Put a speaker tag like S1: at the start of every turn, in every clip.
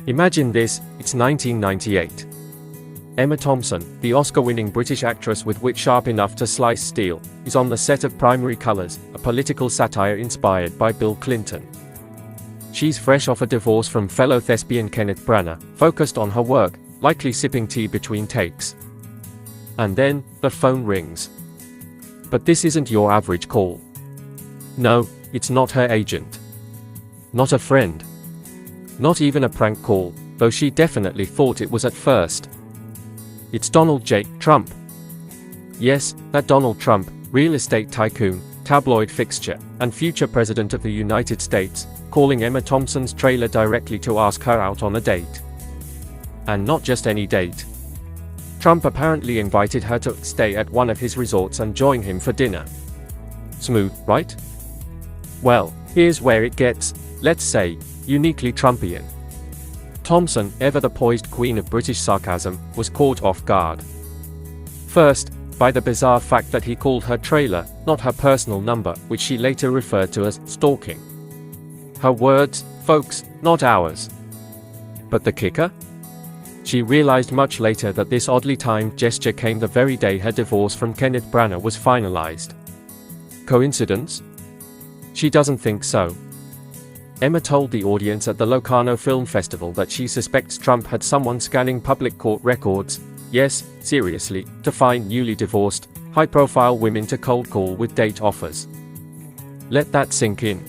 S1: Imagine this, it's 1998. Emma Thompson, the Oscar-winning British actress with wit sharp enough to slice steel, is on the set of Primary Colors, a political satire inspired by Bill Clinton. She's fresh off a divorce from fellow thespian Kenneth Branagh, focused on her work, likely sipping tea between takes. And then, the phone rings. But this isn't your average call. No, it's not her agent. Not a friend. Not even a prank call, though she definitely thought it was at first. It's Donald J. Trump. Yes, that Donald Trump, real estate tycoon, tabloid fixture, and future president of the United States, calling Emma Thompson's trailer directly to ask her out on a date. And not just any date. Trump apparently invited her to stay at one of his resorts and join him for dinner. Smooth, right? Well, here's where it gets, let's say, uniquely Trumpian. Thompson, ever the poised queen of British sarcasm, was caught off guard. First, by the bizarre fact that he called her trailer, not her personal number, which she later referred to as stalking. Her words, folks, not ours. But the kicker? She realized much later that this oddly timed gesture came the very day her divorce from Kenneth Branagh was finalized. Coincidence? She doesn't think so. Emma told the audience at the Locarno Film Festival that she suspects Trump had someone scanning public court records, yes, seriously, to find newly divorced, high-profile women to cold call with date offers. Let that sink in.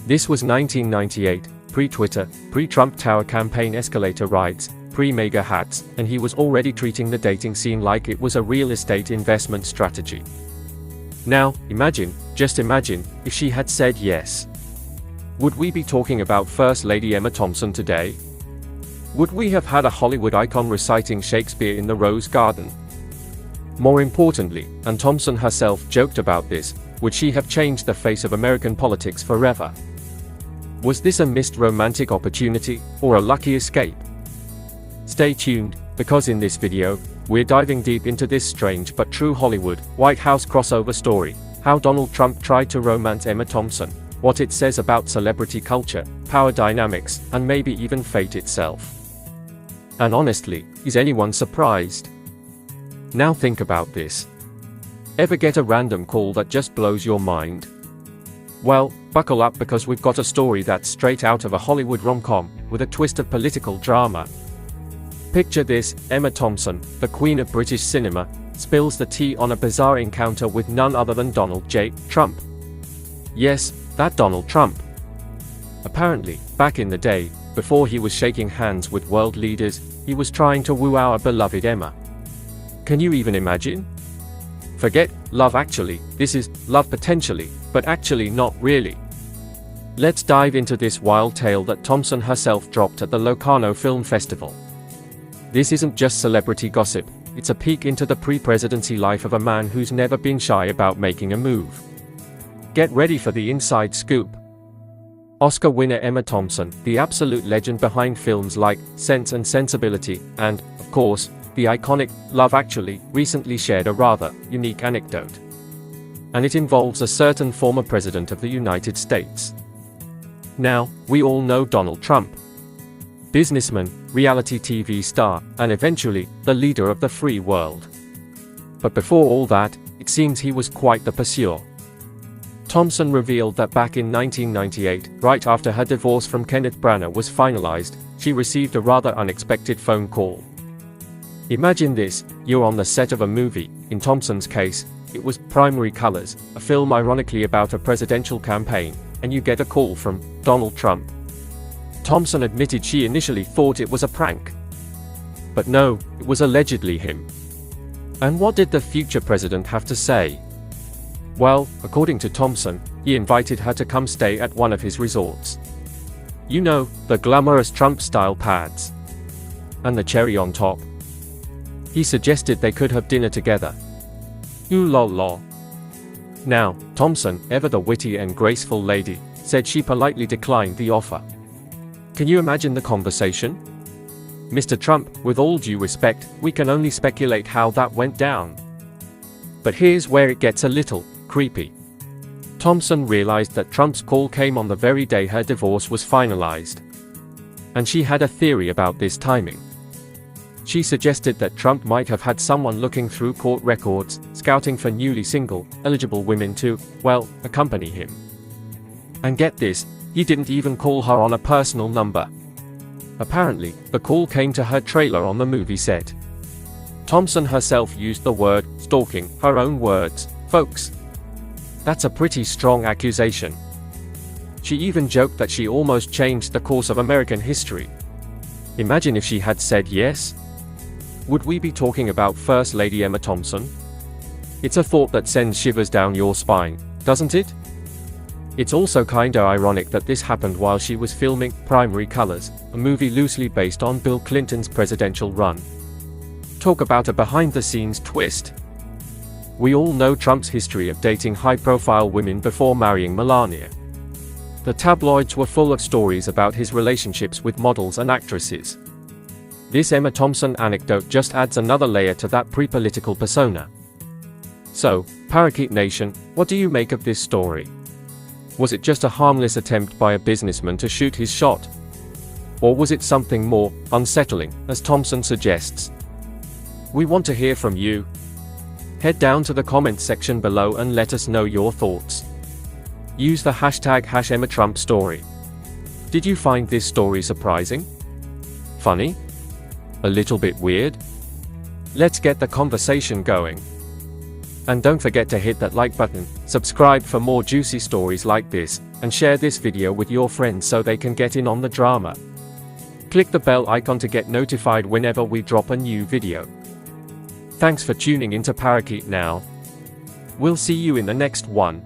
S1: This was 1998, pre-Twitter, pre-Trump Tower campaign escalator rides, pre-mega hats, and he was already treating the dating scene like it was a real estate investment strategy. Now, imagine, just imagine, if she had said yes. Would we be talking about First Lady Emma Thompson today? Would we have had a Hollywood icon reciting Shakespeare in the Rose Garden? More importantly, and Thompson herself joked about this, would she have changed the face of American politics forever? Was this a missed romantic opportunity, or a lucky escape? Stay tuned, because in this video, we're diving deep into this strange but true Hollywood, White House crossover story, how Donald Trump tried to romance Emma Thompson, what it says about celebrity culture, power dynamics, and maybe even fate itself. And honestly, is anyone surprised? Now think about this. Ever get a random call that just blows your mind? Well, buckle up because we've got a story that's straight out of a Hollywood rom-com, with a twist of political drama. Picture this, Emma Thompson, the queen of British cinema, spills the tea on a bizarre encounter with none other than Donald J. Trump. Yes, that Donald Trump. Apparently, back in the day, before he was shaking hands with world leaders, he was trying to woo our beloved Emma. Can you even imagine? Forget Love Actually, this is Love Potentially, but actually not really. Let's dive into this wild tale that Thompson herself dropped at the Locarno Film Festival. This isn't just celebrity gossip, it's a peek into the pre-presidency life of a man who's never been shy about making a move. Get ready for the inside scoop. Oscar winner Emma Thompson, the absolute legend behind films like Sense and Sensibility, and, of course, the iconic Love Actually, recently shared a rather unique anecdote. And it involves a certain former president of the United States. Now, we all know Donald Trump. Businessman, reality TV star, and eventually, the leader of the free world. But before all that, it seems he was quite the pursuer. Thompson revealed that back in 1998, right after her divorce from Kenneth Branagh was finalized, she received a rather unexpected phone call. Imagine this, you're on the set of a movie, in Thompson's case, it was Primary Colors, a film ironically about a presidential campaign, and you get a call from Donald Trump. Thompson admitted she initially thought it was a prank. But no, it was allegedly him. And what did the future president have to say? Well, according to Thompson, he invited her to come stay at one of his resorts. You know, the glamorous Trump-style pads. And the cherry on top. He suggested they could have dinner together. Ooh la la. Now, Thompson, ever the witty and graceful lady, said she politely declined the offer. Can you imagine the conversation? Mr. Trump, with all due respect, we can only speculate how that went down. But here's where it gets a little creepy. Thompson realized that Trump's call came on the very day her divorce was finalized. And she had a theory about this timing. She suggested that Trump might have had someone looking through court records, scouting for newly single, eligible women to, well, accompany him. And get this, he didn't even call her on a personal number. Apparently, the call came to her trailer on the movie set. Thompson herself used the word stalking, her own words, folks. That's a pretty strong accusation. She even joked that she almost changed the course of American history. Imagine if she had said yes. Would we be talking about First Lady Emma Thompson? It's a thought that sends shivers down your spine, doesn't it? It's also kinda ironic that this happened while she was filming Primary Colors, a movie loosely based on Bill Clinton's presidential run. Talk about a behind-the-scenes twist. We all know Trump's history of dating high-profile women before marrying Melania. The tabloids were full of stories about his relationships with models and actresses. This Emma Thompson anecdote just adds another layer to that pre-political persona. So, Parakeet Nation, what do you make of this story? Was it just a harmless attempt by a businessman to shoot his shot? Or was it something more unsettling, as Thompson suggests? We want to hear from you. Head down to the comments section below and let us know your thoughts. Use the hashtag #EmmaTrumpStory. Did you find this story surprising? Funny? A little bit weird? Let's get the conversation going. And don't forget to hit that like button, subscribe for more juicy stories like this, and share this video with your friends so they can get in on the drama. Click the bell icon to get notified whenever we drop a new video. Thanks for tuning into Parakeet Now. We'll see you in the next one.